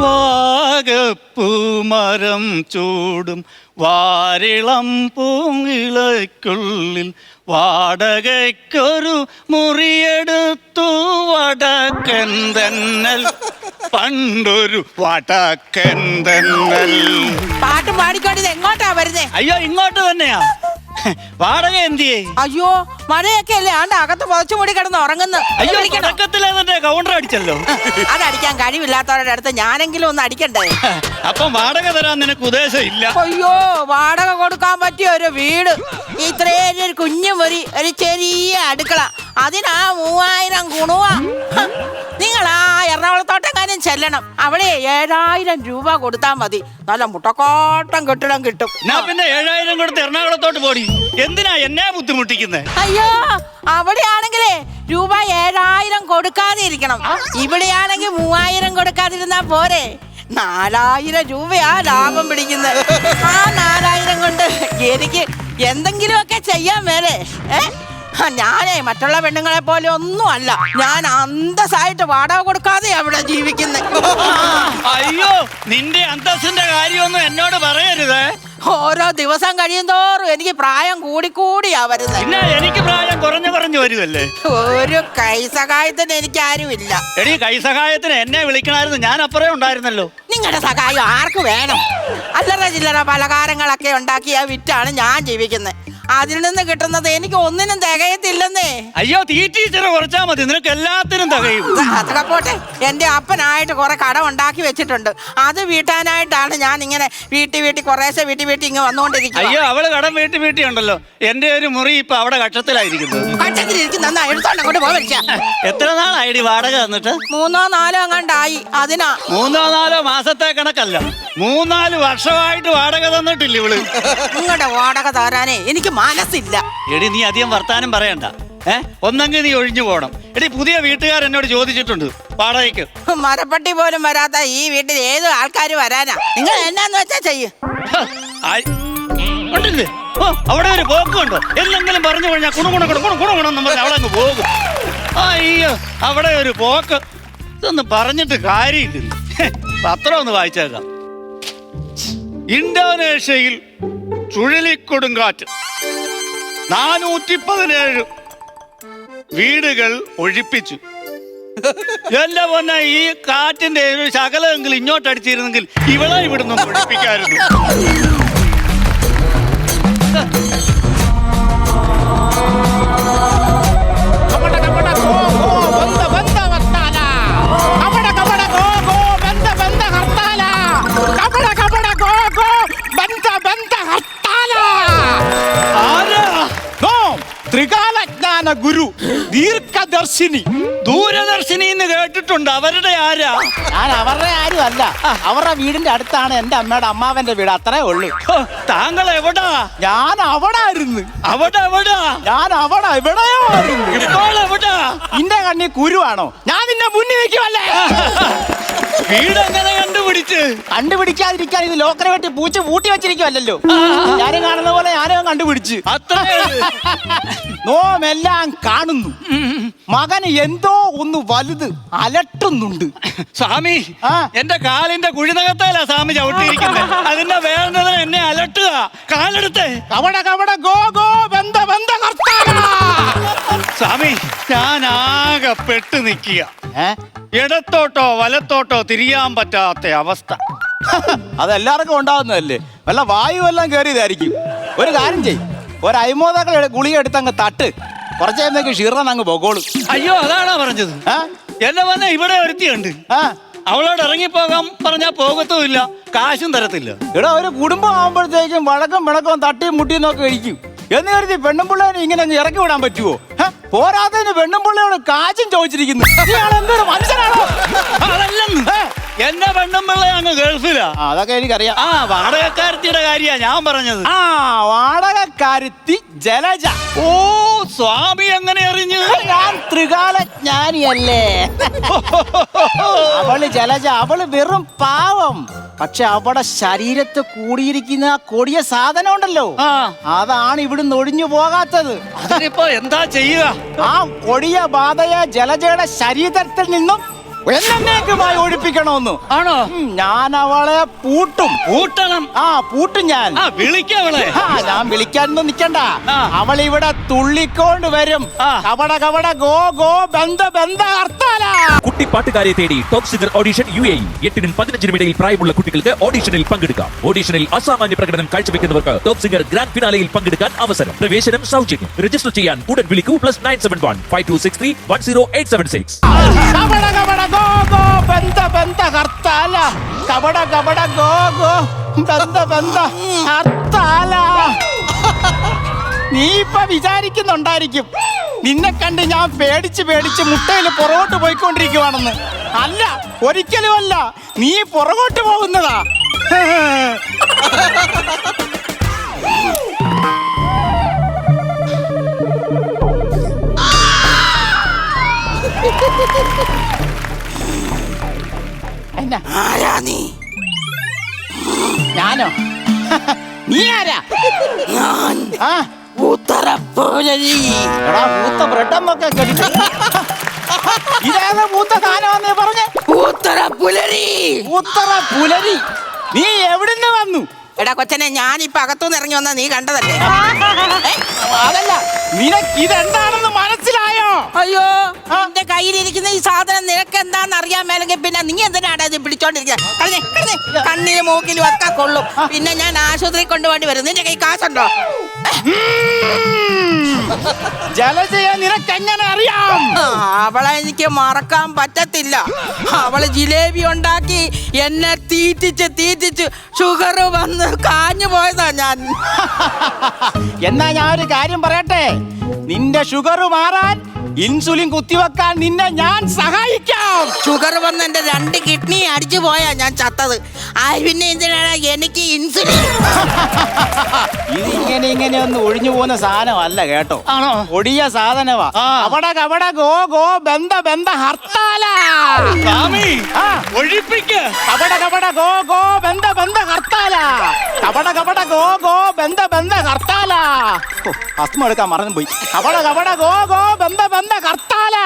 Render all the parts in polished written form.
വാഗപ്പൂമരം ചൂടും വാരിളം പൂങ്കിളയ്ക്കുള്ളിൽ വാടകയ്ക്കൊരു മുറിയെടുത്തു വടക്കൻ തെന്നൽ പണ്ടൊരു വടക്കൻ തെന്നൽ. പാട്ട് പാടിക്കോട്ടിത് എങ്ങോട്ടാ വരുന്നേ? അയ്യോ ഇങ്ങോട്ട് തന്നെയാ. വാടക എന്തിയേ? അയ്യോ മഴയൊക്കെ അല്ലേ, ആണ്ട് അകത്ത് പുതച്ചു മൂടി കിടന്ന് ഉറങ്ങുന്നു. അയ്യോ തുടക്കത്തിലെ കൗണ്ടർ അടിച്ചല്ലോ. അതടിക്കാൻ കഴിവില്ലാത്തവരുടെ അടുത്ത് ഞാനെങ്കിലും ഒന്ന് അടിക്കണ്ടേ? അപ്പം വാടക തരാൻ നിനക്ക് ഉദ്ദേശം ഇല്ല? അയ്യോ വാടക കൊടുക്കാൻ പറ്റിയ ഒരു വീട്, ഇത്രയും ഒരു കുഞ്ഞു മുറി, ഒരു ചെറിയ അടുക്കള, അതിനാ 3000 ഗുണുവ. നിങ്ങൾ ആ എറണാകുളത്തോട്ടെങ്ങാനും ചെല്ലണം, അവിടെ 7000 രൂപ കൊടുത്താൽ മതി, നല്ല മുട്ടക്കോട്ടം കെട്ടിടം കിട്ടും. പിന്നെ 7000 കൊടുത്ത് എറണാകുളത്തോട്ട് പോടി, എന്തിനാ എന്നെ ബുദ്ധിമുട്ടിക്കുന്നത്? അയ്യോ അവിടെയാണെങ്കിലേ രൂപ 7000 കൊടുക്കാതെ ഇരിക്കണം, ഇവിടെയാണെങ്കിൽ 3000 കൊടുക്കാതിരുന്നാ പോരെ. 4000 രൂപയാ ലാഭം പിടിക്കുന്നത്. ആ 4000 കൊണ്ട് എനിക്ക് എന്തെങ്കിലുമൊക്കെ ചെയ്യാൻ മേലെ. ഞാനേ മറ്റുള്ള പെണ്ണുങ്ങളെ പോലെ ഒന്നും അല്ല, ഞാൻ അന്തസ്സായിട്ട് വാടക കൊടുക്കാതെ അവിടെ ജീവിക്കുന്നത്. അയ്യോ നിന്റെ അന്തസ്സിന്റെ കാര്യമൊന്നും എന്നോട് പറയരുത്. ഓരോ ദിവസം കഴിയുന്തോറും എനിക്ക് പ്രായം കൂടിക്കൂടിയാ വരുന്നത്. പിന്നെ എനിക്ക് പ്രായം കുറഞ്ഞു വരുമല്ലേ. ഒരു കൈസഹായത്തിന് എനിക്ക് ആരുമില്ല. എടീ കൈസഹായത്തിന് എന്നെ വിളിക്കണമായിരുന്നു, ഞാൻ അപ്പുറേ ഉണ്ടായിരുന്നല്ലോ. നിങ്ങളുടെ സഹായം ആർക്ക് വേണം? അല്ലറ ചില്ലറ പലഹാരങ്ങളൊക്കെ ഉണ്ടാക്കിയ വിറ്റാണ് ഞാൻ ജീവിക്കുന്നത്. അതിൽ നിന്ന് കിട്ടുന്നത് എനിക്ക് ഒന്നിനും തികയത്തില്ലെന്നേ. അയ്യോ തീറ്റീച്ചറ് കുറച്ചാ മതി, നിനക്ക് എല്ലാത്തിനും തികയും. അതൊക്കെ പോട്ടെ, എന്റെ അപ്പനായിട്ട് കുറെ കടം ഉണ്ടാക്കി വെച്ചിട്ടുണ്ട്, അത് വീട്ടാനായിട്ടാണ് ഞാൻ ഇങ്ങനെ വീട്ടി കുറേശ്ശെ വീട്ടി ഇങ്ങ് വന്നുകൊണ്ടിരിക്കുന്നത്. അയ്യോ അവള് കടം വീട്ടി ഉണ്ടല്ലോ, എന്റെ ഒരു മുറി ഇപ്പൊ അവിടെ കക്ഷത്തിലായിരിക്കുന്നത്. എത്ര നാളായി വാടക തന്നിട്ട്? 3-4 അങ്ങാണ്ടായി. അതിനാ 3-4 മാസത്തെ കണക്കല്ല, 3-4 വർഷമായിട്ട് വാടക തന്നിട്ടില്ല ഇവള്. നിങ്ങളുടെ വാടക തരാനേ എനിക്ക് മനസ്സില്ല. എടി നീ അധികം വർത്താനം പറയണ്ട, ഒന്നെങ്കിൽ നീ ഒഴിഞ്ഞു പോണം. എടി പുതിയ വീട്ടുകാർ എന്നോട് ചോദിച്ചിട്ടുണ്ട് വാടകയ്ക്ക്. മരപ്പട്ടി പോലും വരാത്ത ഈ വീട്ടിൽ ഏത് ആൾക്കാർ വരാനാ? നിങ്ങൾ എന്നാന്ന് വെച്ചാ ചെയ്യ്. ഉണ്ടല്ലേ അവിടെ ഒരു പോക്കുണ്ടോ? എന്തെങ്കിലും പറഞ്ഞു കഴിഞ്ഞാൽ കുണുകുണെന്ന് പറഞ്ഞ് അവിടെ അങ്ങ് പോകും. അയ്യോ അവിടെ ഒരു പോക്ക്, ഇതൊന്നും പറഞ്ഞിട്ട് കാര്യമില്ല. പത്രം ഒന്ന് വായിച്ചേക്കാം. ഇന്തോനേഷ്യയിൽ ചുഴലിക്കൊടുങ്കാറ്റ് 417 വീടുകൾ ഒഴിപ്പിച്ചു. എന്റെ പൊന്നെ, ഈ കാറ്റിന്റെ ഒരു ശകലമെങ്കിലും ഇങ്ങോട്ടടിച്ചിരുന്നെങ്കിൽ ഇവളെ ഇവിടുന്ന് ഒഴിപ്പിക്കായിരുന്നു. ത്രികാലജ്ഞാന ഗുരു, ദീർഘദർശിനി, ദൂരദർശിനി എന്ന് കേട്ടിട്ടുണ്ട്. അവരുടെ ആരാ? ഞാൻ അവരുടെ ആരും അല്ല, അവരുടെ വീടിന്റെ അടുത്താണ് എന്റെ അമ്മയുടെ അമ്മാവന്റെ വീട്, അത്രേ ഉള്ളൂ. താങ്കൾ എവിടാ? ഞാൻ അവിടെ ആയിരുന്നു. അവിടെ എവിടാ? ഞാൻ അവിടെ എവിടെയോ ആയിരുന്നു. ഇപ്പോൾ എവിടാ? നിന്റെ കണ്ണി കുരുവാണോ? ഞാൻ നിന്നെ മുന്നിൽ വെക്കുമല്ലേ. വീട് എങ്ങനെ കണ്ടുപിടിക്കാതിരിക്കാൻ ഇത് ലോക്കറെ വെട്ടി പൂച്ച പൂട്ടി വെച്ചിരിക്കുവല്ലോ. ഞാനും കാണുന്ന പോലെ ഞാനും കണ്ടുപിടിച്ച്. നോമെല്ലാം കാണുന്നു, മകന് എന്തോ ഒന്ന് വലുത് അലട്ടുന്നുണ്ട്. സ്വാമി, എന്റെ കാലിന്റെ കുഴിനകത്തല്ല സ്വാമി ചവിട്ടിയിരിക്കുന്നത്, അതിന്റെ വേണ്ടത് എന്നെ അലട്ടുക. കാലെടുത്തേ. കവട ഗോ ഗോ ബന്ധ സ്വാമി, ഞാൻ ആകെ പെട്ട് നിൽക്കുക. ഇടത്തോട്ടോ വലത്തോട്ടോ തിരിയാൻ പറ്റാത്ത അവസ്ഥ. അതെല്ലാവർക്കും ഉണ്ടാവുന്നതല്ലേ, വല്ല വായു എല്ലാം കയറിയതായിരിക്കും. ഒരു കാര്യം ചെയ്യും, ഒരു അയ്മോദാക്കൾ ഗുളിക എടുത്തങ്ങ് തട്ട്, കുറച്ച് കഴിയുമ്പോഴേക്ക് ക്ഷീണം അങ്ങ് പൊക്കോളും. അയ്യോ അതാണോ പറഞ്ഞത്? എന്നെ വന്ന ഇവിടെ ഒരുത്തിയുണ്ട്, അവളോട് ഇറങ്ങിപ്പോകാൻ പറഞ്ഞാൽ പോകത്തുമില്ല, കാശും തരത്തില്ല. ഇവിടെ ഒരു കുടുംബം ആകുമ്പോഴത്തേക്കും വഴക്കും വിളക്കവും തട്ടിയും മുട്ടിയും നോക്കി കഴിക്കും എന്ന് കരുതി പെണ്ണും പിള്ളേനെ ഇങ്ങനെ ഇറക്കി വിടാൻ പറ്റുമോ? പോരാത്തതിന് പെണ്ണും പിള്ളയോട് കാശും ചോദിച്ചിരിക്കുന്നു. എന്തൊരു മനുഷ്യനാണോ? എന്റെ പെണ്ണും പിള്ള അങ്ങ് ഗൾഫിലാ. അതൊക്കെ എനിക്കറിയാം. വാടകക്കാരത്തിയുടെ കാര്യ ഞാൻ പറഞ്ഞത്. വാടകക്കാരത്തി ജലജ. ഓ സ്വാമി എങ്ങനെ അറിഞ്ഞു? ഞാൻ ത്രികാലജ്ഞാനിയല്ലേ. അവള് ജലജ, അവള് വെറും പാവം. പക്ഷെ അവിടെ ശരീരത്ത് കൂടിയിരിക്കുന്ന കൊടിയ സാധനം ഉണ്ടല്ലോ, അതാണ് ഇവിടുന്ന് ഒഴിഞ്ഞു പോകാത്തത്. അതിനിപ്പോ എന്താ ചെയ്യുക? ആ കൊടിയ ബാധയെ ജലജയുടെ ശരീരത്തിൽ നിന്നും എന്നേക്കുമായി ഒഴിപ്പിക്കണമെന്ന്. ആണോ? ഞാൻ അവളെ പൂട്ടും. പൂട്ടണം? പൂട്ടും ഞാൻ. വിളിക്കവളെ. ഞാൻ വിളിക്കാനൊന്നും നിക്കണ്ട. ആ. അവളിവിടെ തുള്ളിക്കൊണ്ട് വരും. കവട കവട ഗോ ഗോ ബന്ധ ബന്ധ ഹർത്താല. കുട്ടി പാട്ടുകാരെ തേടി ടോപ്പ് സിംഗർ ഓഡിഷൻ UAE. 8-നും 15-നും ഇടയിൽ പ്രായമുള്ള കുട്ടികൾക്ക് ഓഡിഷനിൽ പങ്കെടുക്കാം. ഓഡിഷനിൽ അസാമാന്യ പ്രകടനം കാഴ്ചവെക്കുന്നവർക്ക് ടോപ്പ് സിംഗർ ഗ്രാൻഡ് ഫിനാലയിൽ പങ്കെടുക്കാൻ അവസരം. പ്രവേശനം സൗജന്യം. രജിസ്റ്റർ ചെയ്യാൻ ഉടൻ വിളിക്കൂ +971 5263 10876. കവട കവട ഗോ ഗോ ബന്ധ ബന്ധ ഹർത്താല. കവട കവട ഗോ ഗോ ബന്ധ ബന്ധ ഹർത്താല. നീ ഇപ്പൊ വിചാരിക്കുന്നുണ്ടായിരിക്കും നിന്നെ കണ്ട് ഞാൻ പേടിച്ച് പേടിച്ച് മുട്ടയിൽ പുറകോട്ട് പോയിക്കൊണ്ടിരിക്കുവാണെന്ന്. അല്ല, ഒരിക്കലും അല്ല. നീ പുറകോട്ട് പോകുന്നതാ. എന്നാ? ആരാ നീ? ഞാനോ? നീ ആരാ? ഞാൻ ഉത്തരപ്പുലരി. എടാ, മൂത്ത ബ്രെഡമ്മൊക്കെ ഇതേതാ മൂത്ത സാധനമാന്നേ പറഞ്ഞേ? ഉത്തരപ്പുലരി. ഉത്തരപ്പുലരി. നീ എവിടുന്ന് വന്നു? എടാ കൊച്ചനെ, ഞാനിപ്പൊ അകത്തുനിന്ന് ഇറങ്ങി വന്നാ നീ കണ്ടതല്ലേ? അതല്ല, നിനക്ക് ഇതെന്താണെന്ന് മനസ്സിലായോ? അയ്യോ, എന്റെ കയ്യിലിരിക്കുന്ന ഈ സാധനം നിനക്ക് എന്താന്ന് അറിയാൻ മേലെങ്കിൽ പിന്നെ നീ എന്തിനാടാ ഇത് പിടിച്ചോണ്ടിരിക്കുക? കണ്ണിലും മൂക്കിലും ഒക്കെ കൊള്ളും. പിന്നെ ഞാൻ ആശുപത്രി കൊണ്ടുപോണ്ടി വരും. നിന്റെ കൈ കാശുണ്ടോ? ജലജയെ നിനക്ക് എങ്ങനെ അറിയാം? അവളെ എനിക്ക് മറക്കാൻ പറ്റത്തില്ല. അവള് ജിലേബി ഉണ്ടാക്കി എന്നെ തീറ്റിച്ച് ഷുഗർ വന്ന് കാഞ്ഞു പോയതാ ഞാൻ. എന്നാ ഞാൻ ഒരു കാര്യം പറയട്ടെ. നിന്റെ ഷുഗർ മാറാൻ ഇൻസുലിൻ കുത്തിവെക്കാൻ നിന്നെ ഞാൻ സഹായിക്കാം. ഷുഗർ വന്ന് എന്റെ 2 കിഡ്നി അടിച്ചു പോയാ ഞാൻ ചത്തത്. പിന്നെ എന്തിനാണ് എനിക്ക് ഇൻസുലിൻ? ഇത് ഇങ്ങനെ ഒന്ന് ഒഴിഞ്ഞു പോകുന്ന സാധനമല്ല കേട്ടോ. ആണോ? ഒടിയ സാധനമാ. കവട കവട ഗോ ഗോ ബന്ധ ബന്ധ ഹർത്താല. സ്വാമി, ഒഴിപ്പിക്ക്. കവട കവട ഗോ ഗോ ബന്ധ ബന്ധ ഹർത്താല. കവട കവട ഗോ ഗോ ബന്ധ ബന്ധ ഹർത്താല. അസ്മ എടുക്കാൻ മറന്നു പോയി. കവട കവട ഗോ ഗോ ബന്ധ ബന്ധ ഹർത്താല.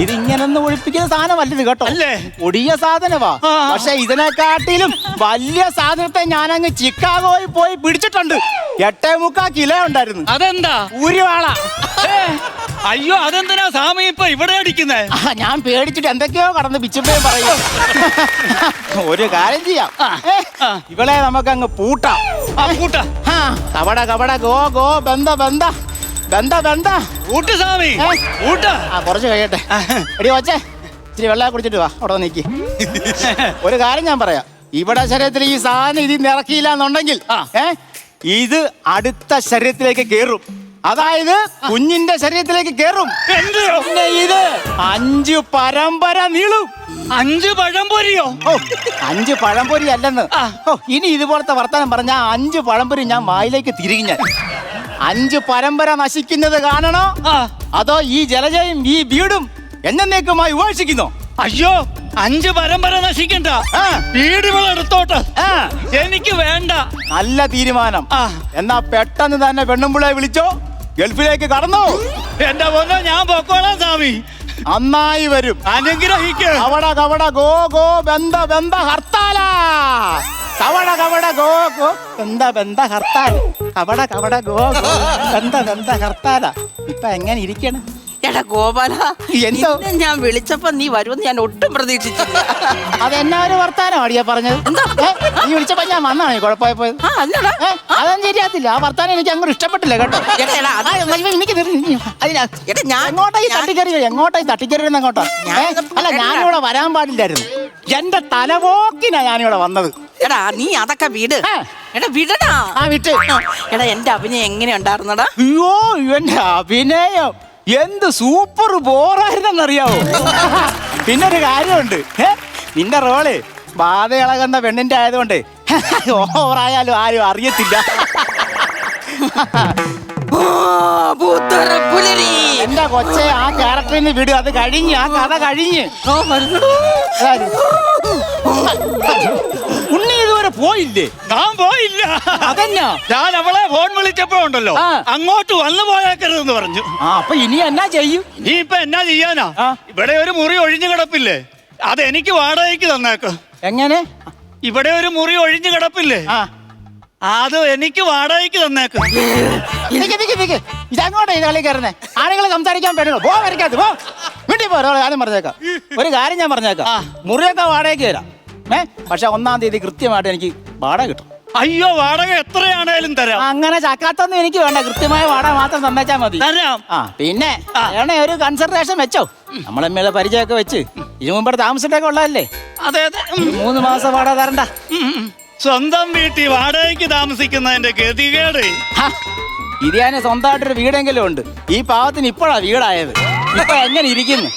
ഇതിങ്ങനൊന്നും ഒഴിപ്പിക്കുന്ന സാധനമല്ലത് കേട്ടോ. അല്ലേ? ഒടിയ സാധനമാ. പക്ഷെ ഇതിനെക്കാട്ടിലും വലിയ സാധനത്തെ ഞാനങ്ങ് ചിക്കാഗോയിൽ പോയി പിടിച്ചിട്ടുണ്ട്. 8.75 കിലോ ഉണ്ടായിരുന്നു. അതെന്താ? ഊരുവാള. അയ്യോ, അതെന്തിനാ സ്വാമി ഇപ്പൊ ഇവിടെ അടിക്കുന്നേ? ഞാൻ പേടിച്ചിട്ട് എന്തൊക്കെയോ കടന്ന് പിച്ചുമ്പയും പറയും. ഒരു കാര്യം ചെയ്യാം, ഇവളെ നമുക്ക് അങ്ങ് പൂട്ടാം. പൂട്ടാ. കവട കവട ഗോ ഗോ ബന്ധ ബന്ധ ബന്ധ ബന്ധ. പൂട്ട് സ്വാമി, പൂട്ടാ. കുറച്ച് കഴിയട്ടെ. എടി വച്ചേ, ഇച്ചിരി വെള്ളം കുടിച്ചിട്ട് വാ. അവിടെ നീക്കി. ഒരു കാര്യം ഞാൻ പറയാം. ഇവിടെ ശരീരത്തിൽ ഈ സാധനം ഇതിൽ നിറക്കിയില്ല എന്നുണ്ടെങ്കിൽ ഇത് അടുത്ത ശരീരത്തിലേക്ക് കേറും. അതായത് കുഞ്ഞിന്റെ ശരീരത്തിലേക്ക് കേറും. പിന്നെ ഇത് 5 പരമ്പര നീളും. 5 പഴംപൊരിയോ? 5 പഴംപൊരി അല്ലെന്ന്. ഇനി ഇതുപോലത്തെ വർത്തമാനം പറഞ്ഞ 5 പഴംപൊരി ഞാൻ വായിലേക്ക് തിരിഞ്ഞ 5 പരമ്പര നശിക്കുന്നത് കാണണോ? അതോ ഈ ജലജയും ഈ വീടും എന്നേക്കുമായി ഉപേക്ഷിക്കുന്നോ? അയ്യോ, 5 പരമ്പര നശിക്കണ്ട. വീട് എടുത്തോട്ടെ. എനിക്ക് വേണ്ട. നല്ല തീരുമാനം. എന്നാ പെട്ടെന്ന് തന്നെ പെണ്ണുമ്പിളെ വിളിച്ചോ. ഗൾഫിലേക്ക് കടന്നു. എന്റെ പൊന്നോ, ഞാൻ പൊക്കോളാം സ്വാമി. നന്നായി വരും. അനുഗ്രഹിക്ക്. കവട കവട ഗോ ഗോ ബന്ധ ബന്ധ ഹർത്താല. കവട കവട ഗോ ഗോ ബന്ധ ബന്ധ ഹർത്താല. കവട കവട ഗോ ഗോ ബന്ധ ബന്ധ ഹർത്താല. ഇപ്പൊ എങ്ങനെ ഇരിക്കണം? എടാ ഗോപാല, എന്തോ ഞാൻ വിളിച്ചപ്പോ നീ വരുമെന്ന് ഞാൻ ഒട്ടും പ്രതീക്ഷിച്ചില്ല. അതെന്നാ ഒരു വർത്താനം അടിയാ പറഞ്ഞത്? നീ വിളിച്ചപ്പോ ഞാൻ വന്നാണ് കുഴപ്പമായി പോയത്. അതൊന്നും ശരിയാത്തില്ല. ആ വർത്താനം എനിക്ക് അങ്ങോട്ട് ഇഷ്ടപ്പെട്ടില്ല കേട്ടോ. എങ്ങോട്ടായി തട്ടിക്കരുന്ന് അങ്ങോട്ടാ? അല്ല, ഞാനിവിടെ വരാൻ പാടില്ലായിരുന്നു. എന്റെ തലപോക്കിനാ ഞാനിവിടെ വന്നത്. എടാ നീ അതൊക്കെ വീട്. എടാ വിടടാ. വിട്ട്. എടാ എന്റെ അഭിനയം എങ്ങനെ ഉണ്ടായിരുന്നടാ? അയ്യോ, എന്റെ അഭിനയം എന്ത് സൂപ്പർ ബോറായിരുന്നറിയാവോ? പിന്നൊരു കാര്യമുണ്ട്. നിന്റെ റോള് ബാധ ഇളകുന്ന പെണ്ണിന്റെ ആയതുകൊണ്ട് ഓവറായാലും ആരും അറിയത്തില്ല. എന്റെ കൊച്ചെ, ആ ക്യാരക്ടറിന് വിട്. അത് കഴിഞ്ഞ്, ആ കഥ കഴിഞ്ഞ്. ഉണ്ണി ഇതുവരെ പോയില്ലേ? ഞാൻ പോയില്ല. അതെന്നാ? ഞാൻ അവളെ ഫോൺ വിളിച്ചപ്പോ ഉണ്ടല്ലോ, ആ. അങ്ങോട്ട് വന്നു പോയേക്കരുതെന്ന് പറഞ്ഞു. അപ്പൊ ഇനി എന്നാ ചെയ്യും? നീ ഇപ്പൊ എന്നാ ചെയ്യാനാ? ആ. ഇവിടെ ഒരു മുറി ഒഴിഞ്ഞു കിടപ്പില്ലേ, അത് എനിക്ക് വാടകയ്ക്ക് തന്നേക്ക്. എങ്ങനെ? ഇവിടെ ഒരു മുറി ഒഴിഞ്ഞു കിടപ്പില്ലേ, ആ, അത് എനിക്ക് വാടകയ്ക്ക് തന്നേക്ക്. നിക്ക്. ഇതങ്ങോട്ടാ ഇത് കളി കയറുന്നേ? ആളുകൾ സംസാരിക്കാൻ പറ്റുള്ളൂ. പോ വരയ്ക്കാത്ത പോ. വീട്ടിൽ പോരോ. ആദ്യം പറഞ്ഞേക്കാം, ഒരു കാര്യം ഞാൻ പറഞ്ഞേക്കാം. ആ. മുറിയൊക്കെ വാടകയ്ക്ക് തരാം. പക്ഷെ 1-ാം തീയതി കൃത്യമായിട്ട് എനിക്ക് വാടക കിട്ടും. അയ്യോ, വാടക എത്രയാണേലും തരാം. അങ്ങനെ ചക്കാത്തൊന്നും എനിക്ക് വേണ്ട, കൃത്യമായ വാടക മാത്രം തന്നേച്ചാ മതി. തരാം. ആ പിന്നെ ഒരു കൺസിഡറേഷൻ വെച്ചോ. നമ്മളെമ്മയുടെ പരിചയമൊക്കെ വെച്ച് ഇതിനു മുമ്പ് താമസിച്ചിട്ടൊക്കെ ഉള്ളതല്ലേ. അതെ അതെ. 3 മാസം വാടക തരണ്ട. സ്വന്തം വീട്ടിൽ വാടകയ്ക്ക് താമസിക്കുന്നതിന്റെ ഗതികേട്. ഇത് ഞാൻ സ്വന്തമായിട്ടൊരു വീടെങ്കിലും ഉണ്ട്. ഈ പാവത്തിന് ഇപ്പോഴാ വീടായത്. ഇപ്പൊ എങ്ങനെ ഇരിക്കുന്നു?